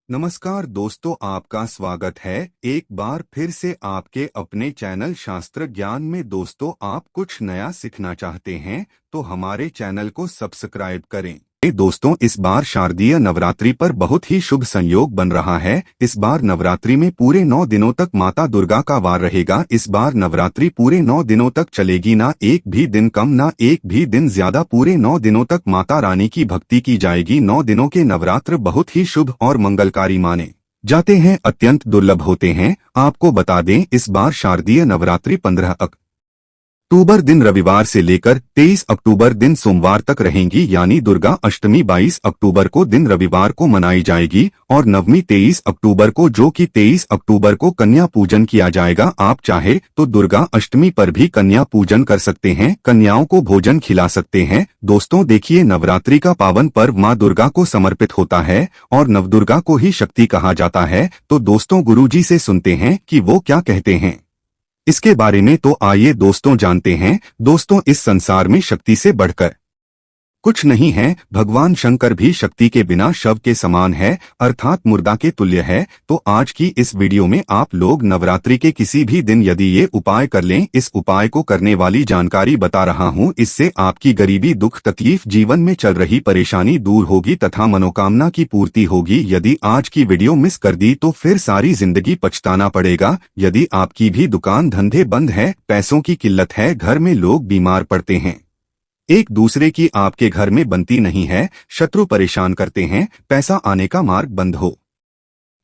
नमस्कार दोस्तों, आपका स्वागत है एक बार फिर से आपके अपने चैनल शास्त्र ज्ञान में। दोस्तों, आप कुछ नया सीखना चाहते हैं तो हमारे चैनल को सब्सक्राइब करें। दोस्तों, इस बार शारदीय नवरात्रि पर बहुत ही शुभ संयोग बन रहा है। इस बार नवरात्रि में पूरे 9 दिनों तक माता दुर्गा का वार रहेगा। इस बार नवरात्रि पूरे 9 दिनों तक चलेगी, ना एक भी दिन कम ना एक भी दिन ज्यादा। पूरे 9 दिनों तक माता रानी की भक्ति की जाएगी। 9 दिनों के नवरात्र बहुत ही शुभ और मंगलकारी माने जाते हैं, अत्यंत दुर्लभ होते हैं। आपको बता दें, इस बार शारदीय नवरात्रि 15 अक्टूबर दिन रविवार से लेकर 23 अक्टूबर दिन सोमवार तक रहेंगी, यानी दुर्गा अष्टमी 22 अक्टूबर को दिन रविवार को मनाई जाएगी और नवमी 23 अक्टूबर को, जो कि 23 अक्टूबर को कन्या पूजन किया जाएगा। आप चाहे तो दुर्गा अष्टमी पर भी कन्या पूजन कर सकते हैं, कन्याओं को भोजन खिला सकते हैं। दोस्तों देखिए, नवरात्रि का पावन पर्व माँ दुर्गा को समर्पित होता है और नवदुर्गा को ही शक्ति कहा जाता है। तो दोस्तों, गुरुजी से सुनते हैं कि वो क्या कहते हैं इसके बारे में। तो आइए दोस्तों जानते हैं। दोस्तों, इस संसार में शक्ति से बढ़कर कुछ नहीं है। भगवान शंकर भी शक्ति के बिना शव के समान है, अर्थात मुर्दा के तुल्य है। तो आज की इस वीडियो में आप लोग नवरात्रि के किसी भी दिन यदि ये उपाय कर लें, इस उपाय को करने वाली जानकारी बता रहा हूँ। इससे आपकी गरीबी, दुख, तकलीफ, जीवन में चल रही परेशानी दूर होगी तथा मनोकामना की पूर्ति होगी। यदि आज की वीडियो मिस कर दी तो फिर सारी जिंदगी पछताना पड़ेगा। यदि आपकी भी दुकान धंधे बंद है, पैसों की किल्लत है, घर में लोग बीमार पड़ते हैं, एक दूसरे की आपके घर में बनती नहीं है, शत्रु परेशान करते हैं, पैसा आने का मार्ग बंद हो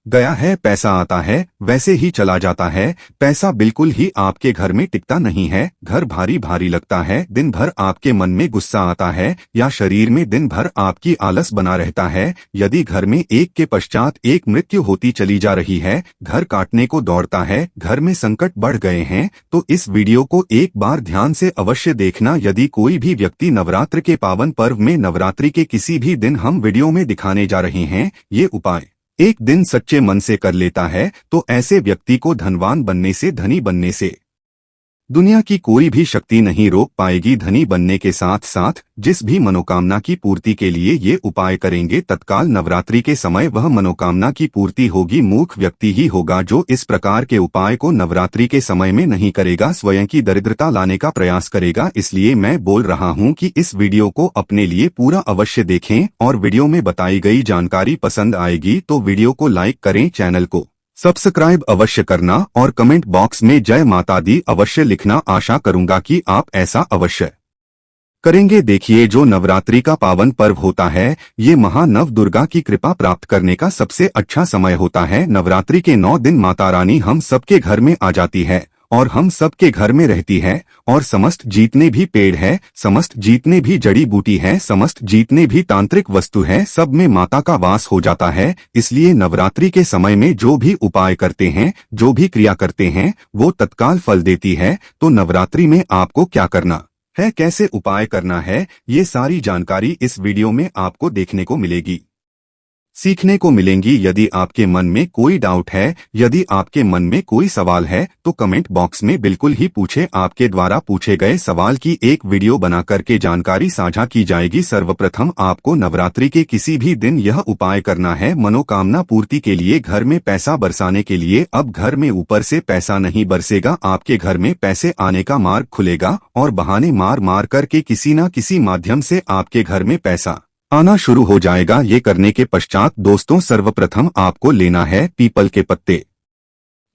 गया है, पैसा आता है वैसे ही चला जाता है, पैसा बिल्कुल ही आपके घर में टिकता नहीं है, घर भारी भारी लगता है, दिन भर आपके मन में गुस्सा आता है या शरीर में दिन भर आपकी आलस बना रहता है। यदि घर में एक के पश्चात एक मृत्यु होती चली जा रही है, घर काटने को दौड़ता है, घर में संकट बढ़ गए हैं, तो इस वीडियो को एक बार ध्यान से अवश्य देखना। यदि कोई भी व्यक्ति नवरात्र के पावन पर्व में, नवरात्रि के किसी भी दिन हम वीडियो में दिखाने जा रहे हैं, ये उपाय एक दिन सच्चे मन से कर लेता है तो ऐसे व्यक्ति को धनवान बनने से, धनी बनने से दुनिया की कोई भी शक्ति नहीं रोक पाएगी। धनी बनने के साथ साथ जिस भी मनोकामना की पूर्ति के लिए ये उपाय करेंगे, तत्काल नवरात्रि के समय वह मनोकामना की पूर्ति होगी। मूर्ख व्यक्ति ही होगा जो इस प्रकार के उपाय को नवरात्रि के समय में नहीं करेगा, स्वयं की दरिद्रता लाने का प्रयास करेगा। इसलिए मैं बोल रहा हूँ कि इस वीडियो को अपने लिए पूरा अवश्य देखें और वीडियो में बताई गई जानकारी पसंद आएगी तो वीडियो को लाइक करें, चैनल को सब्सक्राइब अवश्य करना और कमेंट बॉक्स में जय माता दी अवश्य लिखना। आशा करूंगा कि आप ऐसा अवश्य करेंगे। देखिए, जो नवरात्रि का पावन पर्व होता है, ये महानव दुर्गा की कृपा प्राप्त करने का सबसे अच्छा समय होता है। नवरात्रि के 9 दिन माता रानी हम सबके घर में आ जाती है और हम सबके घर में रहती है और समस्त जितने भी पेड़ है, समस्त जितने भी जड़ी बूटी है, समस्त जितने भी तांत्रिक वस्तु है, सब में माता का वास हो जाता है। इसलिए नवरात्रि के समय में जो भी उपाय करते हैं, जो भी क्रिया करते हैं, वो तत्काल फल देती है। तो नवरात्रि में आपको क्या करना है, कैसे उपाय करना है, ये सारी जानकारी इस वीडियो में आपको देखने को मिलेगी, सीखने को मिलेंगी। यदि आपके मन में कोई डाउट है, यदि आपके मन में कोई सवाल है तो कमेंट बॉक्स में बिल्कुल ही पूछे। आपके द्वारा पूछे गए सवाल की एक वीडियो बना करके जानकारी साझा की जाएगी। सर्वप्रथम आपको नवरात्रि के किसी भी दिन यह उपाय करना है मनोकामना पूर्ति के लिए, घर में पैसा बरसाने के लिए। अब घर में ऊपर से पैसा नहीं बरसेगा, आपके घर में पैसे आने का मार्ग खुलेगा और बहाने मार मार करके किसी न किसी माध्यम से आपके घर में पैसा आना शुरू हो जाएगा। ये करने के पश्चात दोस्तों, सर्वप्रथम आपको लेना है पीपल के पत्ते।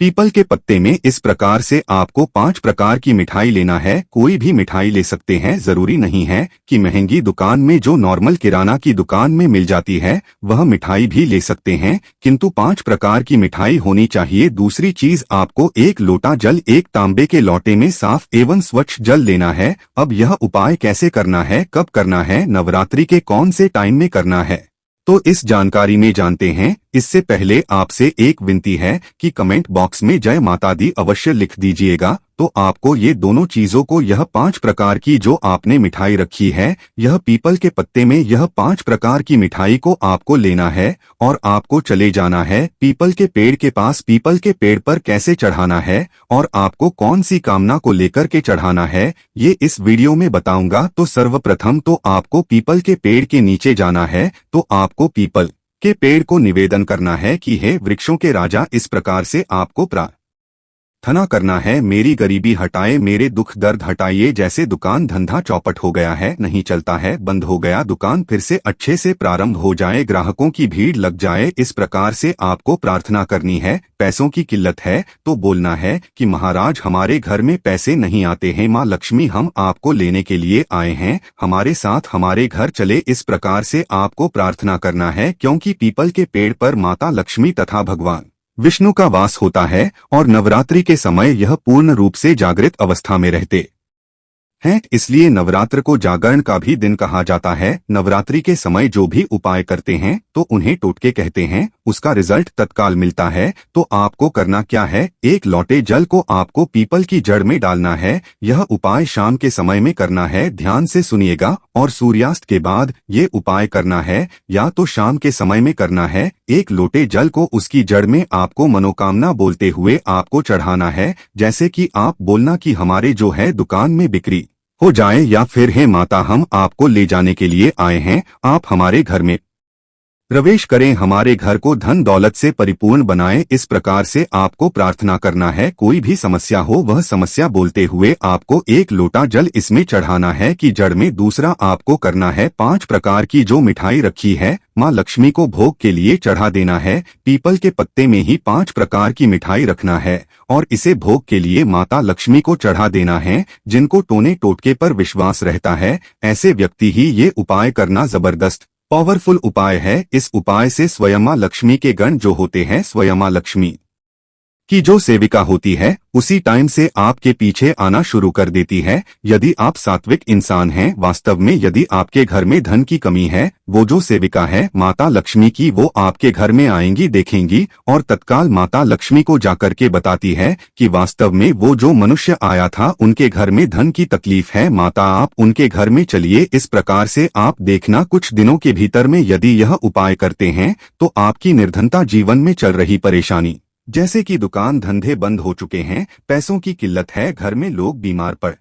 पीपल के पत्ते में इस प्रकार से आपको 5 प्रकार की मिठाई लेना है। कोई भी मिठाई ले सकते हैं, जरूरी नहीं है कि महंगी दुकान में जो नॉर्मल किराना की दुकान में मिल जाती है वह मिठाई भी ले सकते हैं, किंतु 5 प्रकार की मिठाई होनी चाहिए। दूसरी चीज, आपको 1 लोटा जल, एक तांबे के लोटे में साफ एवं स्वच्छ जल लेना है। अब यह उपाय कैसे करना है, कब करना है, नवरात्रि के कौन से टाइम में करना है, तो इस जानकारी में जानते हैं। इससे पहले आपसे एक विनती है कि कमेंट बॉक्स में जय माता दी अवश्य लिख दीजिएगा। तो आपको ये दोनों चीजों को, यह 5 प्रकार की जो आपने मिठाई रखी है, यह पीपल के पत्ते में यह 5 प्रकार की मिठाई को आपको लेना है और आपको चले जाना है पीपल के पेड़ के पास। पीपल के पेड़ पर कैसे चढ़ाना है और आपको कौन सी कामना को लेकर के चढ़ाना है, ये इस वीडियो में बताऊंगा। तो सर्वप्रथम तो आपको पीपल के पेड़ के नीचे जाना है। तो आपको पीपल के पेड़ को निवेदन करना है कि हे वृक्षों के राजा, इस प्रकार से आपको प्रार्थना करना है, मेरी गरीबी हटाए, मेरे दुख दर्द हटाइए। जैसे दुकान धंधा चौपट हो गया है, नहीं चलता है, बंद हो गया, दुकान फिर से अच्छे से प्रारंभ हो जाए, ग्राहकों की भीड़ लग जाए, इस प्रकार से आपको प्रार्थना करनी है। पैसों की किल्लत है तो बोलना है कि महाराज हमारे घर में पैसे नहीं आते हैं, माँ लक्ष्मी हम आपको लेने के लिए आए हैं, हमारे साथ हमारे घर चले। इस प्रकार से आपको प्रार्थना करना है, क्योंकि पीपल के पेड़ पर माता लक्ष्मी तथा भगवान विष्णु का वास होता है और नवरात्रि के समय यह पूर्ण रूप से जागृत अवस्था में रहते हैं, इसलिए नवरात्र को जागरण का भी दिन कहा जाता है। नवरात्रि के समय जो भी उपाय करते हैं तो उन्हें टोटके कहते हैं, उसका रिजल्ट तत्काल मिलता है। तो आपको करना क्या है, एक लोटे जल को आपको पीपल की जड़ में डालना है। यह उपाय शाम के समय में करना है, ध्यान से सुनिएगा, और सूर्यास्त के बाद ये उपाय करना है, या तो शाम के समय में करना है। एक लोटे जल को उसकी जड़ में आपको मनोकामना बोलते हुए आपको चढ़ाना है, जैसे कि आप बोलना कि हमारे जो है दुकान में बिक्री हो जाए, या फिर हे माता हम आपको ले जाने के लिए आए हैं, आप हमारे घर में प्रवेश करें, हमारे घर को धन दौलत से परिपूर्ण बनाएं। इस प्रकार से आपको प्रार्थना करना है। कोई भी समस्या हो वह समस्या बोलते हुए आपको एक लोटा जल इसमें चढ़ाना है कि जड़ में। दूसरा आपको करना है 5 प्रकार की जो मिठाई रखी है माँ लक्ष्मी को भोग के लिए चढ़ा देना है। पीपल के पत्ते में ही 5 प्रकार की मिठाई रखना है और इसे भोग के लिए माता लक्ष्मी को चढ़ा देना है। जिनको टोने टोटके पर विश्वास रहता है ऐसे व्यक्ति ही ये उपाय करना जबरदस्त पावरफुल उपाय है। इस उपाय से स्वयं माँ लक्ष्मी के गण जो होते हैं, स्वयं माँ लक्ष्मी की जो सेविका होती है उसी टाइम से आपके पीछे आना शुरू कर देती है। यदि आप सात्विक इंसान हैं, वास्तव में यदि आपके घर में धन की कमी है, वो जो सेविका है माता लक्ष्मी की वो आपके घर में आएंगी, देखेंगी और तत्काल माता लक्ष्मी को जाकर के बताती है कि वास्तव में वो जो मनुष्य आया था उनके घर में धन की तकलीफ है, माता आप उनके घर में चलिए। इस प्रकार से आप देखना कुछ दिनों के भीतर में यदि यह उपाय करते हैं तो आपकी निर्धनता, जीवन में चल रही परेशानी जैसे कि दुकान धंधे बंद हो चुके हैं, पैसों की किल्लत है, घर में लोग बीमार पड़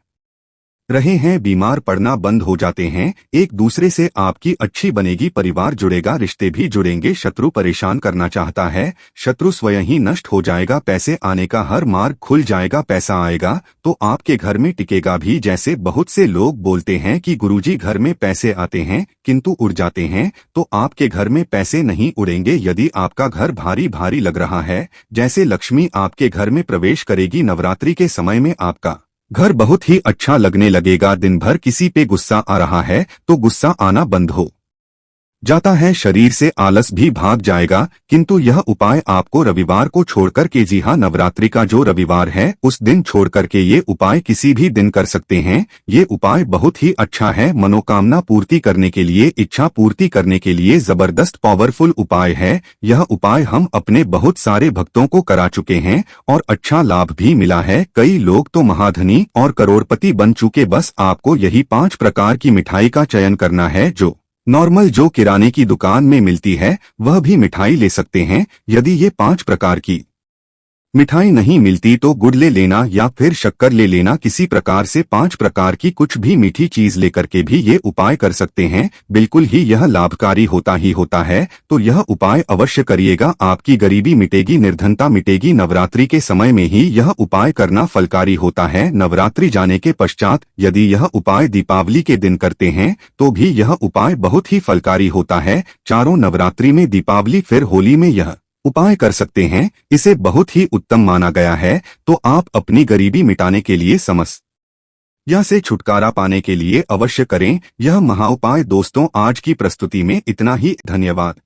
रहे हैं, बीमार पड़ना बंद हो जाते हैं, एक दूसरे से आपकी अच्छी बनेगी, परिवार जुड़ेगा, रिश्ते भी जुड़ेंगे, शत्रु परेशान करना चाहता है, शत्रु स्वयं ही नष्ट हो जाएगा, पैसे आने का हर मार्ग खुल जाएगा, पैसा आएगा तो आपके घर में टिकेगा भी। जैसे बहुत से लोग बोलते हैं कि गुरुजी घर में पैसे आते हैं किंतु उड़ जाते हैं, तो आपके घर में पैसे नहीं उड़ेंगे। यदि आपका घर भारी भारी लग रहा है, जैसे लक्ष्मी आपके घर में प्रवेश करेगी नवरात्रि के समय में, आपका घर बहुत ही अच्छा लगने लगेगा। दिन भर किसी पे गुस्सा आ रहा है तो गुस्सा आना बंद हो जाता है, शरीर से आलस भी भाग जाएगा। किंतु यह उपाय आपको रविवार को छोड़कर के, जी हाँ, नवरात्रि का जो रविवार है उस दिन छोड़कर के ये उपाय किसी भी दिन कर सकते हैं। ये उपाय बहुत ही अच्छा है, मनोकामना पूर्ति करने के लिए, इच्छा पूर्ति करने के लिए जबरदस्त पावरफुल उपाय है। यह उपाय हम अपने बहुत सारे भक्तों को करा चुके हैं और अच्छा लाभ भी मिला है। कई लोग तो महाधनी और करोड़पति बन चुके। बस आपको यही 5 प्रकार की मिठाई का चयन करना है, जो नॉर्मल जो किराने की दुकान में मिलती है वह भी मिठाई ले सकते हैं। यदि ये 5 प्रकार की मिठाई नहीं मिलती तो गुड़ ले लेना या फिर शक्कर ले लेना, किसी प्रकार से 5 प्रकार की कुछ भी मीठी चीज लेकर के भी ये उपाय कर सकते हैं। बिल्कुल ही यह लाभकारी होता ही होता है, तो यह उपाय अवश्य करिएगा, आपकी गरीबी मिटेगी, निर्धनता मिटेगी। नवरात्रि के समय में ही यह उपाय करना फलकारी होता है। नवरात्रि जाने के पश्चात यदि यह उपाय दीपावली के दिन करते हैं तो भी यह उपाय बहुत ही फलकारी होता है। चारों नवरात्रि में, दीपावली फिर होली में यह उपाय कर सकते हैं, इसे बहुत ही उत्तम माना गया है। तो आप अपनी गरीबी मिटाने के लिए, समस्या से छुटकारा पाने के लिए अवश्य करें यह महाउपाय। दोस्तों, आज की प्रस्तुति में इतना ही। धन्यवाद।